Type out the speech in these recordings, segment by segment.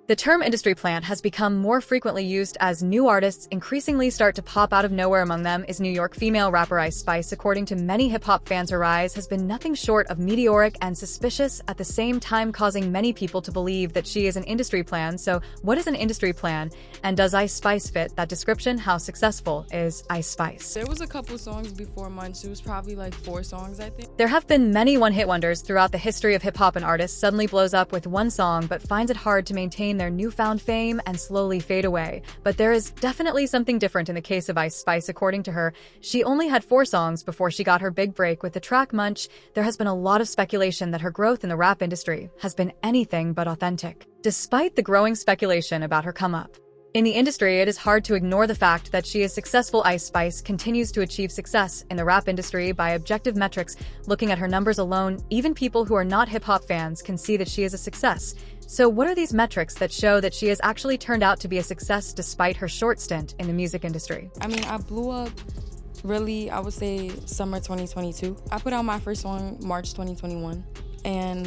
The term industry plant has become more frequently used as new artists increasingly start to pop out of nowhere. Among them is New York female rapper Ice Spice. According to many hip-hop fans, her rise has been nothing short of meteoric and suspicious, at the same time causing many people to believe that she is an industry plan. So what is an industry plan, and does Ice Spice fit that description? How successful is Ice Spice? There was a couple songs before Munch. It was probably like 4 songs, I think. There have been many one-hit wonders throughout the history of hip-hop. An artist suddenly blows up with one song but finds it hard to maintain their newfound fame and slowly fade away. But there is definitely something different in the case of Ice Spice. According to her, she only had 4 songs before she got her big break with the track Munch. There has been a lot of speculation that her growth in the rap industry has been anything but authentic. Despite the growing speculation about her come-up in the industry, it is hard to ignore the fact that she is successful. Ice Spice continues to achieve success in the rap industry by objective metrics. Looking at her numbers alone, even people who are not hip-hop fans can see that she is a success. So what are these metrics that show that she has actually turned out to be a success despite her short stint in the music industry? I mean, I blew up really, I would say summer 2022. I put out my first song March 2021. And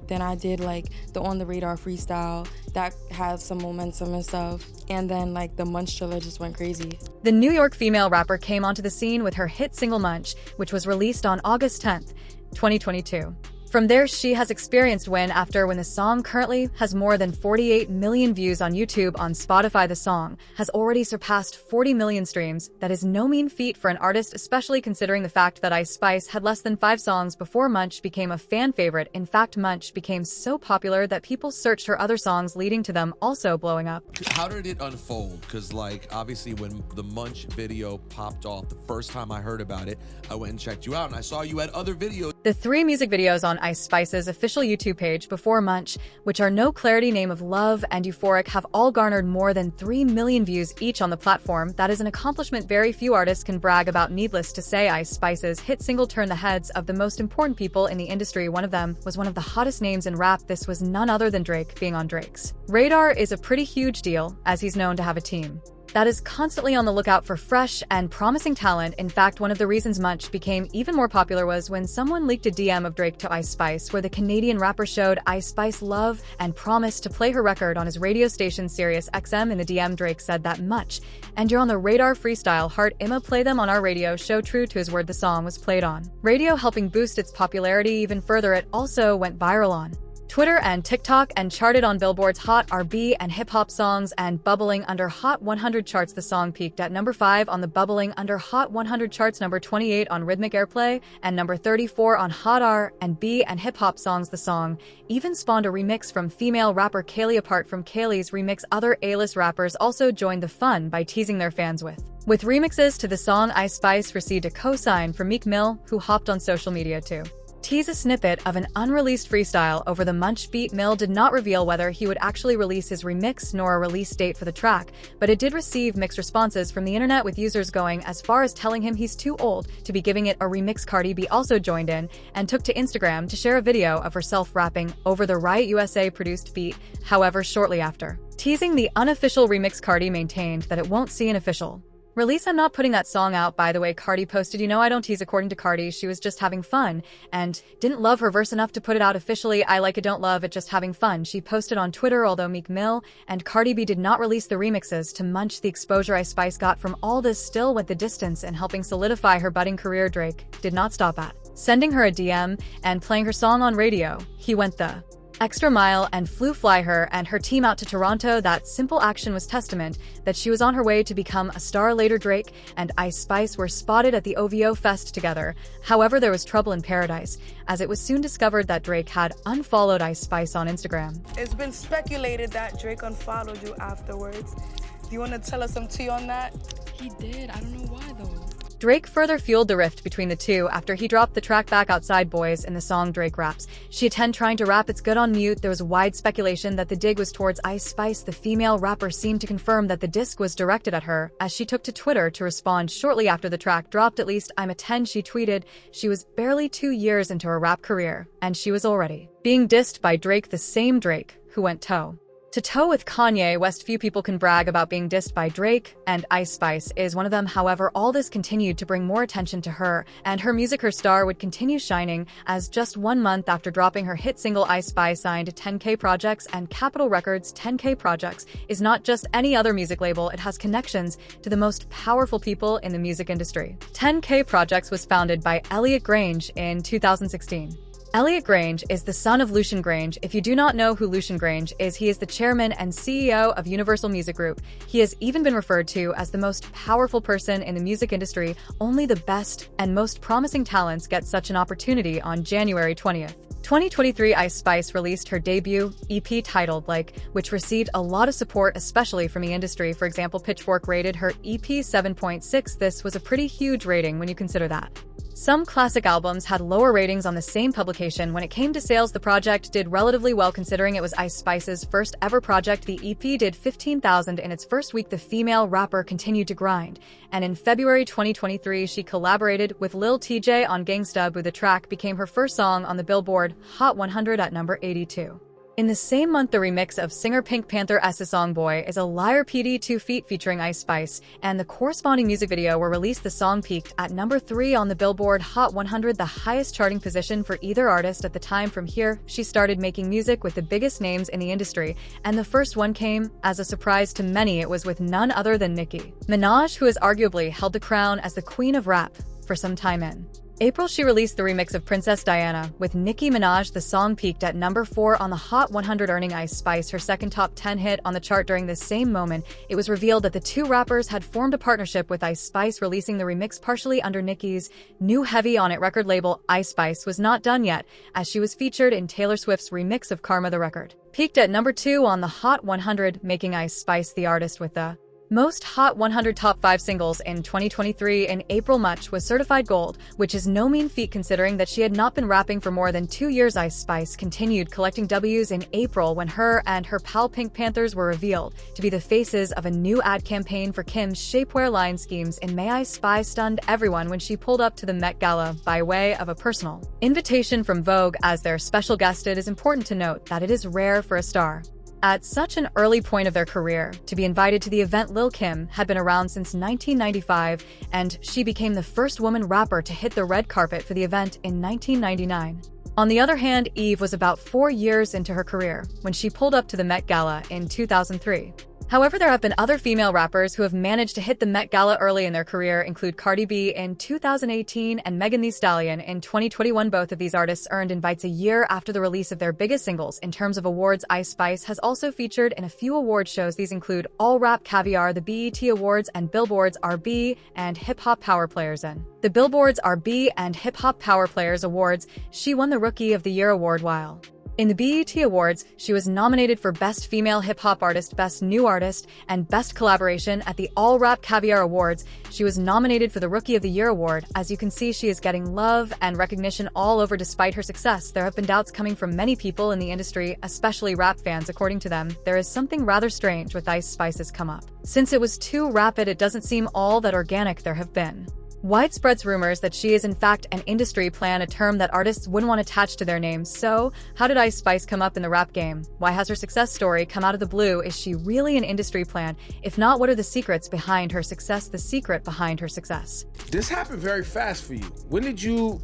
then I did the On the Radar freestyle that has some momentum and stuff. And then the Munch trailer just went crazy. The New York female rapper came onto the scene with her hit single Munch, which was released on August 10th, 2022. From there, she has experienced when the song currently has more than 48 million views on YouTube. On Spotify, the song has already surpassed 40 million streams. That is no mean feat for an artist, especially considering the fact that Ice Spice had less than 5 songs before Munch became a fan favorite. In fact, Munch became so popular that people searched her other songs, leading to them also blowing up. How did it unfold? Because obviously when the Munch video popped off, the first time I heard about it, I went and checked you out and I saw you had other videos. The 3 music videos on Ice Spice's official YouTube page before Munch, which are No Clarity, Name of Love, and Euphoric, have all garnered more than 3 million views each on the platform. That is an accomplishment very few artists can brag about. Needless to say, Ice Spice's hit single turned the heads of the most important people in the industry. One of them was one of the hottest names in rap. This was none other than Drake. Being on Drake's radar is a pretty huge deal, as he's known to have a team that is constantly on the lookout for fresh and promising talent. In fact, one of the reasons Munch became even more popular was when someone leaked a DM of Drake to Ice Spice, where the Canadian rapper showed Ice Spice love and promised to play her record on his radio station Sirius XM. In the DM, Drake said that much, and you're on the radar freestyle, heart Imma, play them on our radio show. True to his word, the song was played on radio, helping boost its popularity even further. It also went viral on Twitter and TikTok and charted on Billboard's Hot R&B and Hip Hop Songs and Bubbling Under Hot 100 charts. The song peaked at number 5 on the Bubbling Under Hot 100 charts, number 28 on Rhythmic Airplay, and number 34 on Hot R&B and Hip Hop Songs. The song even spawned a remix from female rapper Kaylee. Apart from Kaylee's remix, other A-list rappers also joined the fun by teasing their fans with remixes to the song. Ice Spice received a co-sign from Meek Mill, who hopped on social media to tease a snippet of an unreleased freestyle over the Munch beat. Mill did not reveal whether he would actually release his remix nor a release date for the track, but it did receive mixed responses from the internet, with users going as far as telling him he's too old to be giving it a remix. Cardi B also joined in and took to Instagram to share a video of herself rapping over the Riot USA produced beat. However, shortly after teasing the unofficial remix, Cardi maintained that it won't see an official release. I'm not putting that song out, by the way, Cardi posted. I don't tease. According to Cardi, she was just having fun and didn't love her verse enough to put it out officially. I like it, don't love it, just having fun, she posted on Twitter. Although Meek Mill and Cardi B did not release the remixes to Munch, the exposure Ice Spice got from all this still went the distance in helping solidify her budding career. Drake did not stop at sending her a DM and playing her song on radio. He went the extra mile and fly her and her team out to Toronto. That simple action was testament that she was on her way to become a star. Later, Drake and Ice Spice were spotted at the OVO Fest together. However, there was trouble in paradise, as it was soon discovered that Drake had unfollowed Ice Spice on Instagram. It's been speculated that Drake unfollowed you afterwards. Do you want to tell us some tea on that? He did. I don't know why though. Drake further fueled the rift between the two after he dropped the track Back Outside Boys. In the song, Drake raps, "She attend trying to rap, it's good on mute." There was wide speculation that the dig was towards Ice Spice. The female rapper seemed to confirm that the diss was directed at her, as she took to Twitter to respond shortly after the track dropped. "At least I'm a 10, she tweeted. She was barely 2 years into her rap career, and she was already being dissed by Drake, the same Drake who went toe To toe with Kanye West, few people can brag about being dissed by Drake, and Ice Spice is one of them. However, all this continued to bring more attention to her, and her music, her star, would continue shining, as just 1 month after dropping her hit single, Ice Spice signed 10K Projects and Capitol Records. 10K Projects is not just any other music label, it has connections to the most powerful people in the music industry. 10K Projects was founded by Elliot Grange in 2016. Elliot Grange is the son of Lucian Grange. If you do not know who Lucian Grange is, he is the chairman and CEO of Universal Music Group. He has even been referred to as the most powerful person in the music industry. Only the best and most promising talents get such an opportunity. On January 20th, 2023, Ice Spice released her debut EP titled Like, which received a lot of support, especially from the industry. For example, Pitchfork rated her EP 7.6. This was a pretty huge rating when you consider that some classic albums had lower ratings on the same publication. When it came to sales, the project did relatively well considering it was Ice Spice's first ever project. The EP did 15,000 in its first week. The female rapper continued to grind, and in February 2023, she collaborated with Lil TJ on Gangsta Boo. The track became her first song on the Billboard Hot 100 at number 82. In the same month, the remix of singer Pink Panther's Song Boy is a Liar PD 2 feat featuring Ice Spice, and the corresponding music video were released. The song peaked at number 3 on the Billboard Hot 100, the highest charting position for either artist at the time. From here, she started making music with the biggest names in the industry, and the first one came as a surprise to many. It was with none other than Nicki Minaj, who has arguably held the crown as the queen of rap for some time. In April, she released the remix of Princess Diana with Nicki Minaj. The song peaked at number 4 on the Hot 100, earning Ice Spice her second top 10 hit on the chart. During this same moment, it was revealed that the two rappers had formed a partnership, with Ice Spice releasing the remix partially under Nicki's new Heavy On It record label. Ice Spice was not done yet, as she was featured in Taylor Swift's remix of Karma. The record peaked at number 2 on the Hot 100, making Ice Spice the artist with the most Hot 100 top 5 singles in 2023. In April, Much was certified gold, which is no mean feat considering that she had not been rapping for more than 2 years. Ice Spice continued collecting W's in April when her and her pal Pink Panthers were revealed to be the faces of a new ad campaign for Kim's shapewear line schemes. In May, Ice Spice stunned everyone when she pulled up to the Met Gala by way of a personal invitation from Vogue as their special guest. It is important to note that it is rare for a star at such an early point of their career to be invited to the event. Lil Kim had been around since 1995, and she became the first woman rapper to hit the red carpet for the event in 1999. On the other hand, Eve was about 4 years into her career when she pulled up to the Met Gala in 2003. However, there have been other female rappers who have managed to hit the Met Gala early in their career, include Cardi B in 2018 and Megan Thee Stallion in 2021. Both of these artists earned invites a year after the release of their biggest singles. In terms of awards, Ice Spice has also featured in a few award shows. These include All Rap Caviar, the BET Awards, and Billboard's R&B and Hip Hop Power Players. In the Billboard's R&B and Hip Hop Power Players Awards, she won the Rookie of the Year award, while in the BET Awards, she was nominated for Best Female Hip Hop Artist, Best New Artist, and Best Collaboration. At the All Rap Caviar Awards, she was nominated for the Rookie of the Year award. As you can see, she is getting love and recognition all over. Despite her success, there have been doubts coming from many people in the industry, especially rap fans. According to them, there is something rather strange with Ice Spice's come up. Since it was too rapid, it doesn't seem all that organic. There have been widespread rumors that she is in fact an industry plan, a term that artists wouldn't want attached to their names. So, how did Ice Spice come up in the rap game? Why has her success story come out of the blue? Is she really an industry plan? If not, what are the secrets behind her success? The secret behind her success. This happened very fast for you. When did you,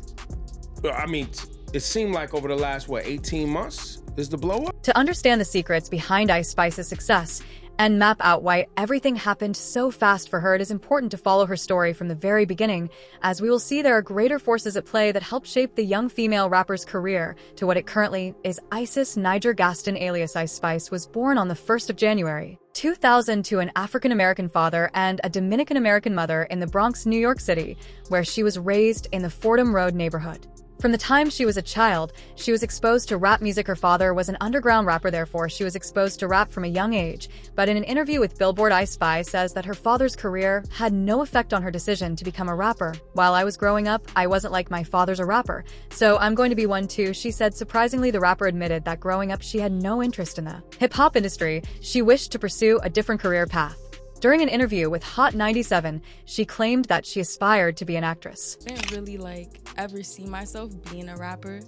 it seemed like over the last, 18 months is the blow up? To understand the secrets behind Ice Spice's success and map out why everything happened so fast for her, it is important to follow her story from the very beginning. As we will see, there are greater forces at play that helped shape the young female rapper's career to what it currently is. Isis Niger Gaston, alias Ice Spice, was born on the 1st of January 2000 to an African-American father and a Dominican-American mother in the Bronx, New York City, where she was raised in the Fordham Road neighborhood. From the time she was a child, she was exposed to rap music. Her father was an underground rapper, therefore she was exposed to rap from a young age. But in an interview with Billboard, Ice Spice says that her father's career had no effect on her decision to become a rapper. While I was growing up, I wasn't like my father's a rapper, so I'm going to be one too, she said. Surprisingly, the rapper admitted that growing up she had no interest in the hip-hop industry. She wished to pursue a different career path. During an interview with Hot 97, she claimed that she aspired to be an actress. I didn't really ever see myself being a rapper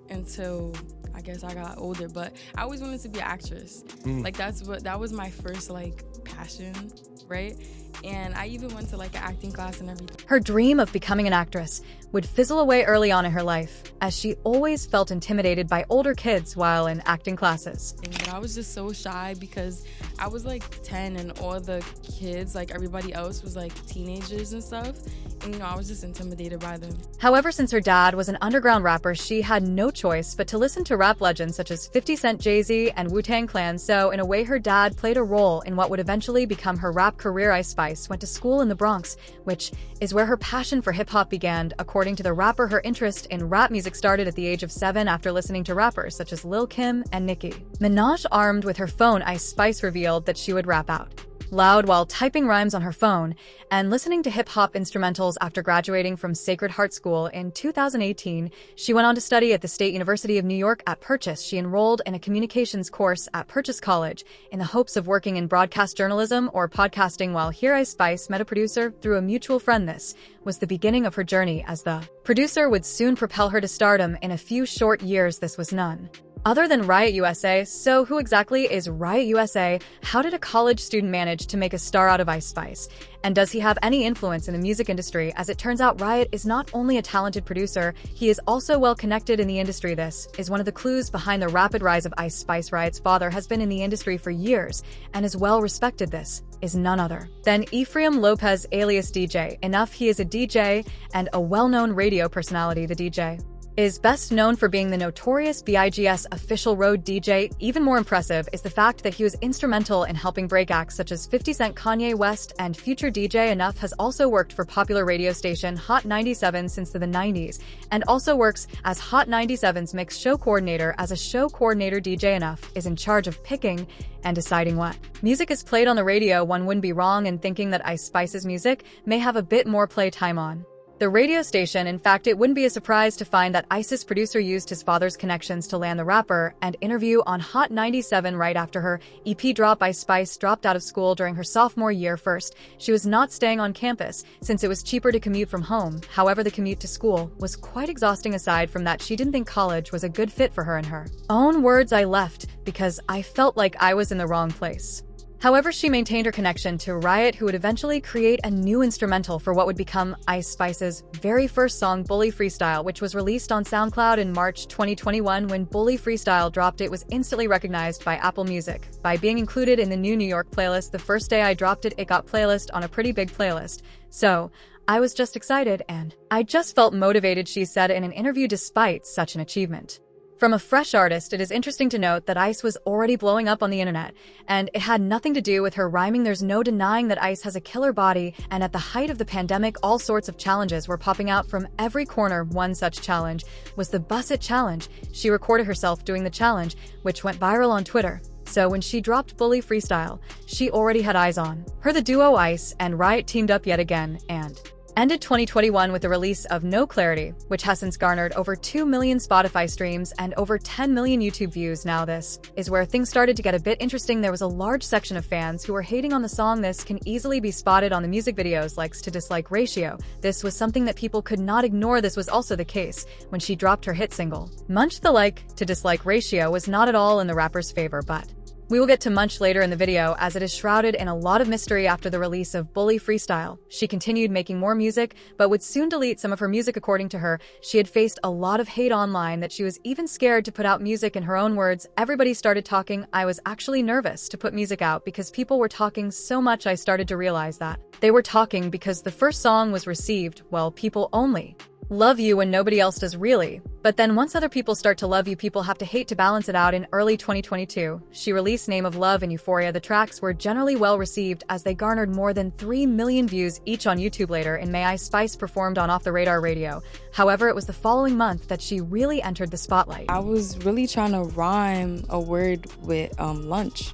until I guess I got older, but I always wanted to be an actress. Like that was my first like passion, right? And I even went to like an acting class and everything. Her dream of becoming an actress would fizzle away early on in her life, as she always felt intimidated by older kids while in acting classes. But I was just so shy because I was like 10 and all the kids, like everybody else was like teenagers and stuff. And I was just intimidated by them. However, since her dad was an underground rapper, she had no choice but to listen to rap legends such as 50 Cent, Jay-Z, and Wu-Tang Clan. So in a way, her dad played a role in what would eventually become her rap career. Ice Spice went to school in the Bronx, which is where her passion for hip-hop began. According to the rapper, her interest in rap music started at the age of 7 after listening to rappers such as Lil Kim and Nicki Minaj. Armed with her phone, Ice Spice revealed that she would rap out loud while typing rhymes on her phone and listening to hip-hop instrumentals. After graduating from Sacred Heart School in 2018, she went on to study at the State University of New York at Purchase. She enrolled in a communications course at Purchase College in the hopes of working in broadcast journalism or podcasting. While here, Ice Spice met a producer through a mutual friend. This was the beginning of her journey, as the producer would soon propel her to stardom in a few short years. This was none other than Riot USA. So who exactly is Riot USA? How did a college student manage to make a star out of Ice Spice? And does he have any influence in the music industry? As it turns out, Riot is not only a talented producer, he is also well connected in the industry. This is one of the clues behind the rapid rise of Ice Spice. Riot's father has been in the industry for years and is well respected. This is none other than Ephraim Lopez, alias DJ Enough. He is a DJ and a well-known radio personality. The DJ is best known for being the notorious B.I.G.'s official road DJ. Even more impressive is the fact that he was instrumental in helping break acts such as 50 Cent, Kanye West, and Future. DJ Enough has also worked for popular radio station Hot 97 since the 90s, and also works as Hot 97's mix show coordinator. As a show coordinator, DJ Enough is in charge of picking and deciding what music is played on the radio. One wouldn't be wrong in thinking that Ice Spice's music may have a bit more play time on the radio station. In fact, it wouldn't be a surprise to find that Ice's producer used his father's connections to land the rapper and interview on Hot 97 right after her EP drop. Ice Spice dropped out of school during her sophomore year. First, she was not staying on campus since it was cheaper to commute from home. However, the commute to school was quite exhausting. Aside from that, she didn't think college was a good fit for her. In her own words, "I left because I felt like I was in the wrong place." However, she maintained her connection to Riot, who would eventually create a new instrumental for what would become Ice Spice's very first song, Bully Freestyle, which was released on SoundCloud in March 2021. When Bully Freestyle dropped, it was instantly recognized by Apple Music by being included in the new New York playlist. The first day I dropped it, it got playlist on a pretty big playlist. So I was just excited and I just felt motivated, she said in an interview. Despite such an achievement from a fresh artist, it is interesting to note that Ice was already blowing up on the internet, and it had nothing to do with her rhyming. There's no denying that Ice has a killer body, and at the height of the pandemic, all sorts of challenges were popping out from every corner. One such challenge was the Bus It Challenge. She recorded herself doing the challenge, which went viral on Twitter. So when she dropped Bully Freestyle, she already had eyes on her. The duo Ice and Riot teamed up yet again and ended 2021 with the release of No Clarity, which has since garnered over 2 million Spotify streams and over 10 million YouTube views. Now this is where things started to get a bit interesting. There was a large section of fans who were hating on the song. This can easily be spotted on the music video's likes to dislike ratio. This was something that people could not ignore. This was also the case when she dropped her hit single Munch. The like to dislike ratio was not at all in the rapper's favor, but we will get to Munch later in the video, as it is shrouded in a lot of mystery. After the release of Bully Freestyle, she continued making more music, but would soon delete some of her music. According to her, she had faced a lot of hate online, that she was even scared to put out music. In her own words, "Everybody started talking. I was actually nervous to put music out because people were talking so much. I started to realize that they were talking because the first song was received, well, people only love you when nobody else does, really. But then once other people start to love you, people have to hate to balance it out." In early 2022, she released Name of Love and Euphoria. The tracks were generally well received, as they garnered more than 3 million views each on YouTube. Later in May, Ice Spice performed on Off the Radar Radio. However, it was the following month that she really entered the spotlight. I was really trying to rhyme a word with lunch.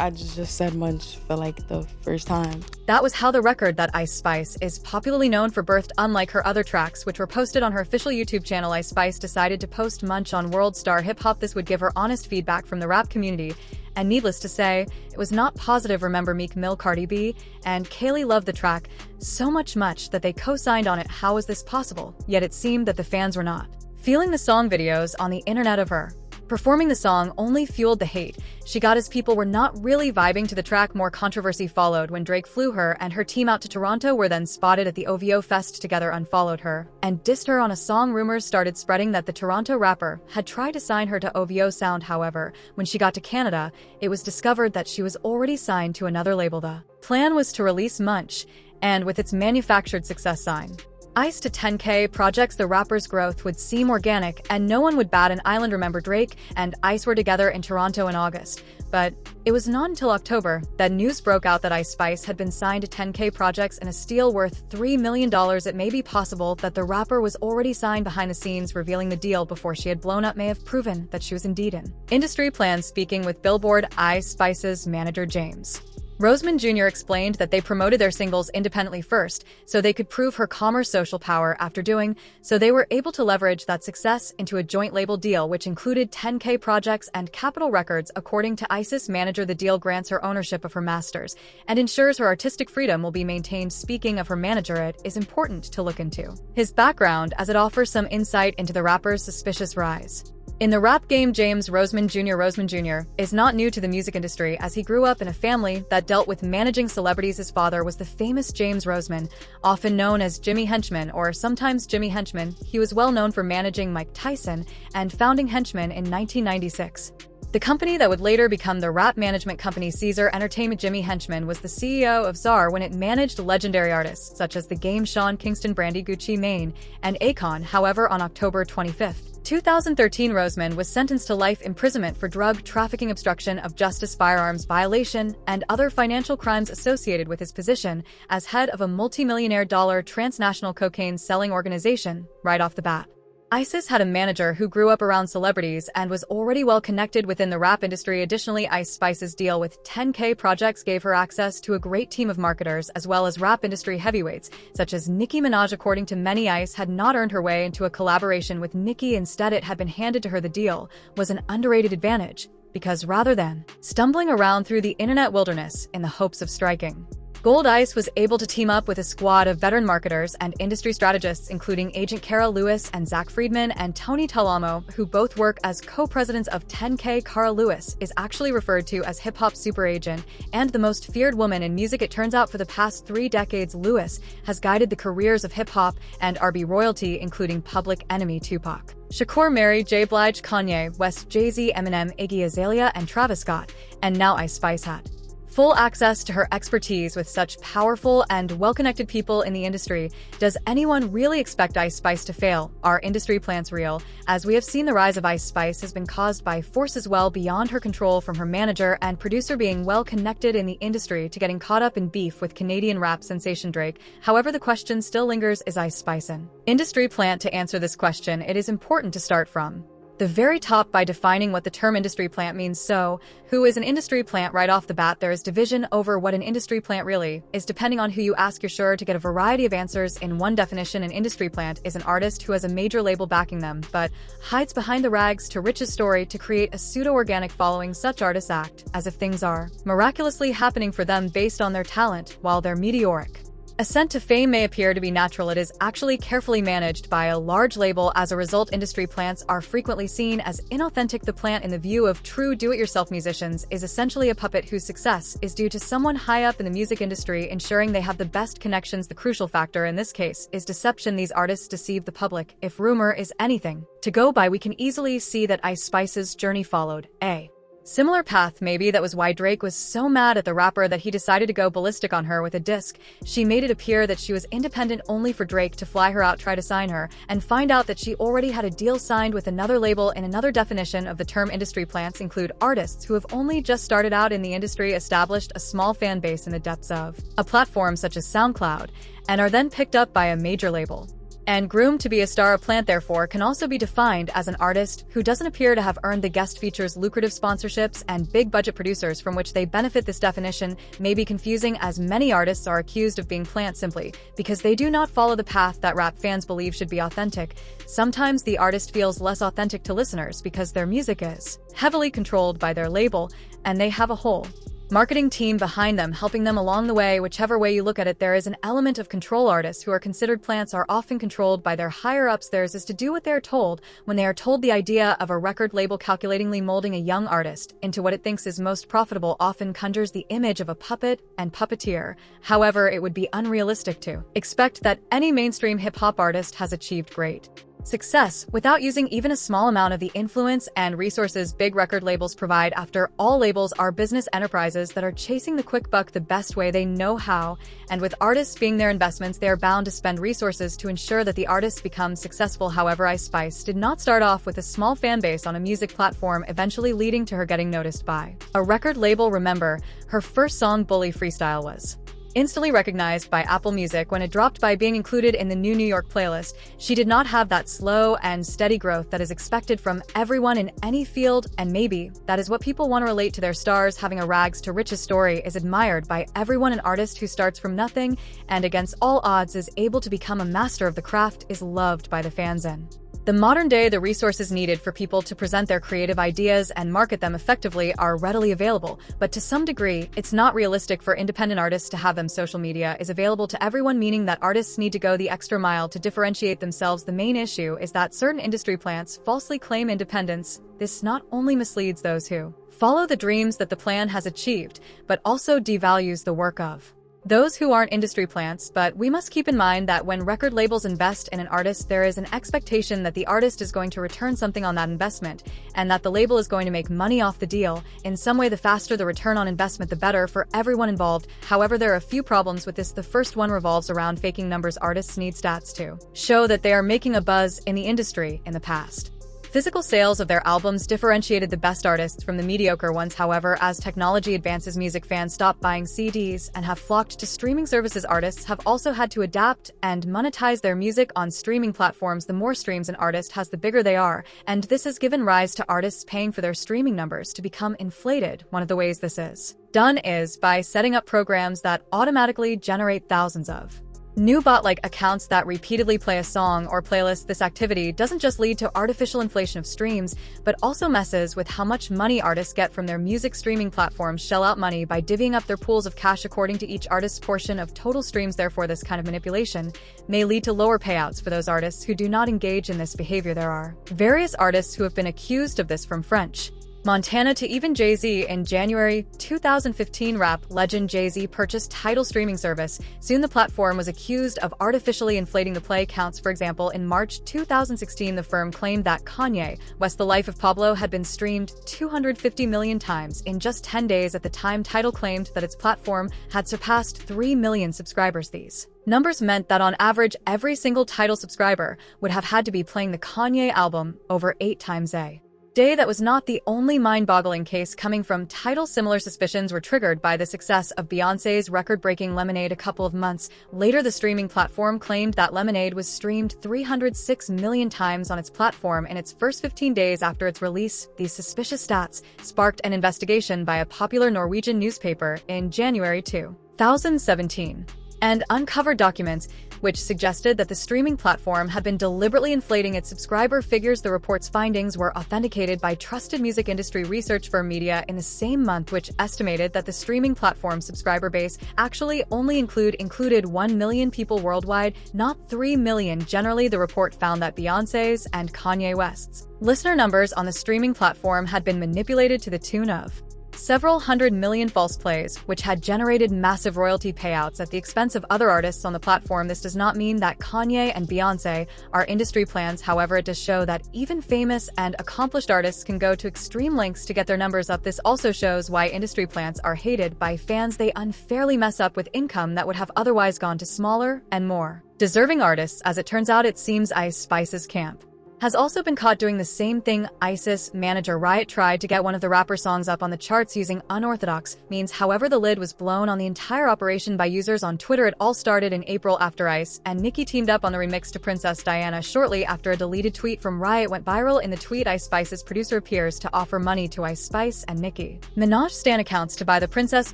I just said munch for like the first time. That was how the record that Ice Spice is popularly known for birthed. Unlike her other tracks, which were posted on her official YouTube channel, Ice Spice decided to post Munch on World Star Hip Hop. This would give her honest feedback from the rap community, and needless to say, it was not positive. Remember, Meek Mill, Cardi B, and Kaylee loved the track so much that they co-signed on it. How was this possible? Yet it seemed that the fans were not feeling the song videos on the internet of her Performing the song only fueled the hate she got, as people were not really vibing to the track. More controversy followed when Drake flew her and her team out to Toronto, were then spotted at the OVO Fest together, unfollowed her, and dissed her on a song. Rumors started spreading that the Toronto rapper had tried to sign her to OVO Sound. However, when she got to Canada, it was discovered that she was already signed to another label. The plan was to release Munch, and with its manufactured success, sign Ice to 10K projects. The rapper's growth would seem organic and no one would bat an eyelid. Remember, Drake and Ice were together in Toronto in August, but it was not until October that news broke out that Ice Spice had been signed to 10K projects and a steal worth $3 million. It may be possible that the rapper was already signed behind the scenes. Revealing the deal before she had blown up may have proven that she was indeed in industry plans. Speaking with Billboard, Ice Spice's manager James Roseman Jr. explained that they promoted their singles independently first, so they could prove her commerce social power. After doing so, they were able to leverage that success into a joint label deal, which included 10K projects and Capitol Records. According to Ice's manager, the deal grants her ownership of her masters and ensures her artistic freedom will be maintained. Speaking of her manager, it is important to look into his background, as it offers some insight into the rapper's suspicious rise in the rap game. James Roseman Jr. is not new to the music industry, as he grew up in a family that dealt with managing celebrities. His father was the famous James Roseman, often known as Jimmy Henchman or sometimes Jimmy Henchman. He was well known for managing Mike Tyson and founding Henchman in 1996. The company that would later become the rap management company Caesar Entertainment. Jimmy Henchman was the CEO of Czar when it managed legendary artists such as The Game, Sean Kingston, Brandy, Gucci Mane, and Akon. However, on October 25, 2013, Roseman was sentenced to life imprisonment for drug trafficking, obstruction of justice, firearms violation, and other financial crimes associated with his position as head of a multi-million dollar transnational cocaine-selling organization. Right off the bat, Isis had a manager who grew up around celebrities and was already well connected within the rap industry. Additionally, Ice Spice's deal with 10K projects gave her access to a great team of marketers as well as rap industry heavyweights such as Nicki Minaj. According to many, Ice had not earned her way into a collaboration with Nicki. Instead, it had been handed to her. The deal was an underrated advantage, because rather than stumbling around through the internet wilderness in the hopes of striking gold, Ice was able to team up with a squad of veteran marketers and industry strategists, including Agent Cara Lewis and Zach Friedman and Tony Talamo, who both work as co-presidents of 10K. Cara Lewis is actually referred to as hip-hop super agent and the most feared woman in music. It turns out for the past 3 decades, Lewis has guided the careers of hip-hop and R&B royalty, including Public Enemy, Tupac Shakur, Mary J. Blige, Kanye West, Jay-Z, Eminem, Iggy Azalea, and Travis Scott. And now Ice Spice had full access to her expertise with such powerful and well-connected people in the industry. Does anyone really expect Ice Spice to fail? Are industry plans real? As we have seen, the rise of Ice Spice has been caused by forces well beyond her control, from her manager and producer being well connected in the industry to getting caught up in beef with Canadian rap sensation Drake. However, the question still lingers, is Ice Spice an industry plant? To answer this question, it is important to start from the very top by defining what the term industry plant means. So, who is an industry plant? Right off the bat, there is division over what an industry plant really is. Depending on who you ask, you're sure to get a variety of answers. In one definition, an industry plant is an artist who has a major label backing them, but hides behind the rags to riches story to create a pseudo-organic following. Such artists act as if things are miraculously happening for them based on their talent, while their meteoric ascent to fame may appear to be natural. It is actually carefully managed by a large label. As a result, industry plants are frequently seen as inauthentic. The plant, in the view of true do-it-yourself musicians, is essentially a puppet whose success is due to someone high up in the music industry ensuring they have the best connections. The crucial factor in this case is deception. These artists deceive the public. If rumor is anything to go by, we can easily see that Ice Spice's journey followed a similar path. Maybe that was why Drake was so mad at the rapper that he decided to go ballistic on her with a disc. She made it appear that she was independent, only for Drake to fly her out, try to sign her, and find out that she already had a deal signed with another label. In another definition of the term industry plants include artists who have only just started out in the industry, established a small fan base in the depths of a platform such as SoundCloud, and are then picked up by a major label and groomed to be a star. A plant, therefore, can also be defined as an artist who doesn't appear to have earned the guest features, lucrative sponsorships, and big-budget producers from which they benefit. This definition may be confusing, as many artists are accused of being plants simply because they do not follow the path that rap fans believe should be authentic. Sometimes the artist feels less authentic to listeners because their music is heavily controlled by their label, and they have a whole marketing team behind them helping them along the way. Whichever way you look at it, there is an element of control. Artists who are considered plants are often controlled by their higher-ups. Theirs is to do what they are told. When they are told, the idea of a record label calculatingly molding a young artist into what it thinks is most profitable often conjures the image of a puppet and puppeteer. However, it would be unrealistic to expect that any mainstream hip-hop artist has achieved great success without using even a small amount of the influence and resources big record labels provide. After all, labels are business enterprises that are chasing the quick buck the best way they know how, and with artists being their investments, they are bound to spend resources to ensure that the artists become successful. However, Ice Spice did not start off with a small fan base on a music platform, eventually leading to her getting noticed by a record label. Remember, her first song, Bully Freestyle, was instantly recognized by Apple Music when it dropped by being included in the New York playlist. She did not have that slow and steady growth that is expected from everyone in any field, and maybe that is what people want to relate to their stars. Having a rags to riches story is admired by everyone. An artist who starts from nothing and against all odds is able to become a master of the craft is loved by the fans. In the modern day, the resources needed for people to present their creative ideas and market them effectively are readily available, but to some degree, it's not realistic for independent artists to have them. Social media is available to everyone, meaning that artists need to go the extra mile to differentiate themselves. The main issue is that certain industry plants falsely claim independence. This not only misleads those who follow the dreams that the plan has achieved, but also devalues the work of those who aren't industry plants. But we must keep in mind that when record labels invest in an artist, there is an expectation that the artist is going to return something on that investment, and that the label is going to make money off the deal in some way. The faster the return on investment, the better for everyone involved. However, there are a few problems with this. The first one revolves around faking numbers. Artists need stats to show that they are making a buzz in the industry. In the past, physical sales of their albums differentiated the best artists from the mediocre ones. However, as technology advances, music fans stop buying CDs and have flocked to streaming services. Artists have also had to adapt and monetize their music on streaming platforms. The more streams an artist has, the bigger they are, and this has given rise to artists paying for their streaming numbers to become inflated. One of the ways this is done is by setting up programs that automatically generate thousands of new bot-like accounts that repeatedly play a song or playlist. This activity doesn't just lead to artificial inflation of streams, but also messes with how much money artists get from their music. Streaming platforms shell out money by divvying up their pools of cash according to each artist's portion of total streams. Therefore, this kind of manipulation may lead to lower payouts for those artists who do not engage in this behavior. There are various artists who have been accused of this, from French Montana to even Jay-Z. In January 2015, rap legend Jay-Z purchased Tidal streaming service. Soon the platform was accused of artificially inflating the play counts. For example, in March 2016, the firm claimed that Kanye West's The Life of Pablo had been streamed 250 million times in just 10 days. At the time, Tidal claimed that its platform had surpassed 3 million subscribers. These numbers meant that on average, every single Tidal subscriber would have had to be playing the Kanye album over 8 times a day. That was not the only mind-boggling case coming from Tidal. Similar suspicions were triggered by the success of Beyoncé's record-breaking Lemonade. A couple of months later, the streaming platform claimed that Lemonade was streamed 306 million times on its platform in its first 15 days after its release. These suspicious stats sparked an investigation by a popular Norwegian newspaper in January 2017 and uncovered documents which suggested that the streaming platform had been deliberately inflating its subscriber figures. The report's findings were authenticated by trusted music industry research firm Media in the same month, which estimated that the streaming platform's subscriber base actually only included 1 million people worldwide, not 3 million. Generally, the report found that Beyoncé's and Kanye West's listener numbers on the streaming platform had been manipulated to the tune of several hundred million false plays, which had generated massive royalty payouts at the expense of other artists on the platform. This does not mean that Kanye and Beyoncé are industry plants. However, it does show that even famous and accomplished artists can go to extreme lengths to get their numbers up. This also shows why industry plants are hated by fans. They unfairly mess up with income that would have otherwise gone to smaller and more deserving artists. As it turns out, it seems Ice Spice's camp has also been caught doing the same thing. ISIS manager Riot tried to get one of the rapper songs up on the charts using unorthodox means. However, the lid was blown on the entire operation by users on Twitter. It all started in April after Ice and Nicki teamed up on the remix to Princess Diana. Shortly after, a deleted tweet from Riot went viral. In the tweet, Ice Spice's producer appears to offer money to Ice Spice and Nicki Minaj stan accounts to buy the Princess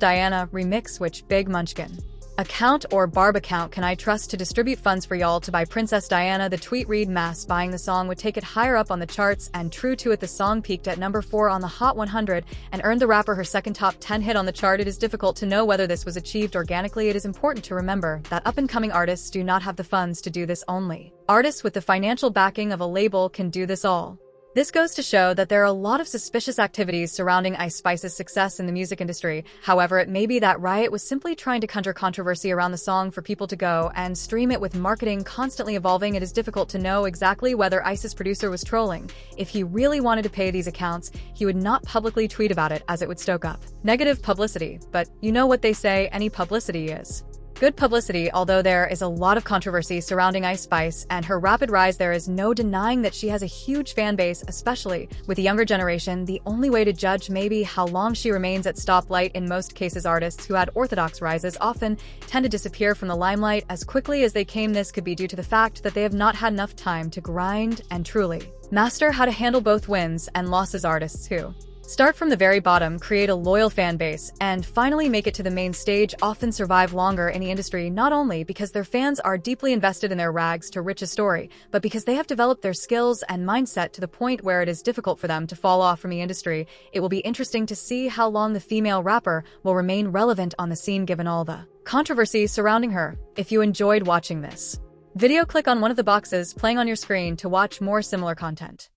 Diana remix, which Big Munchkin Account or Barb account can I trust to distribute funds for y'all to buy Princess Diana? The tweet read, mass buying the song would take it higher up on the charts, and true to it, the song peaked at number 4 on the Hot 100 and earned the rapper her second top 10 hit on the chart. It is difficult to know whether this was achieved organically. It is important to remember that up-and-coming artists do not have the funds to do this only. Artists with the financial backing of a label can do this all. This goes to show that there are a lot of suspicious activities surrounding Ice Spice's success in the music industry. However, it may be that Riot was simply trying to conjure controversy around the song for people to go and stream it. With marketing constantly evolving, it is difficult to know exactly whether Ice's producer was trolling. If he really wanted to pay these accounts, he would not publicly tweet about it, as it would stoke up negative publicity. But you know what they say, any publicity is good publicity. Although there is a lot of controversy surrounding Ice Spice and her rapid rise, there is no denying that she has a huge fan base, especially with the younger generation. The only way to judge may be how long she remains at stoplight. In most cases, artists who had orthodox rises often tend to disappear from the limelight as quickly as they came. This could be due to the fact that they have not had enough time to grind and truly master how to handle both wins and losses. Artists who start from the very bottom, create a loyal fan base, and finally make it to the main stage often survive longer in the industry, not only because their fans are deeply invested in their rags to riches story, but because they have developed their skills and mindset to the point where it is difficult for them to fall off from the industry. It will be interesting to see how long the female rapper will remain relevant on the scene given all the controversy surrounding her. If you enjoyed watching this video, click on one of the boxes playing on your screen to watch more similar content.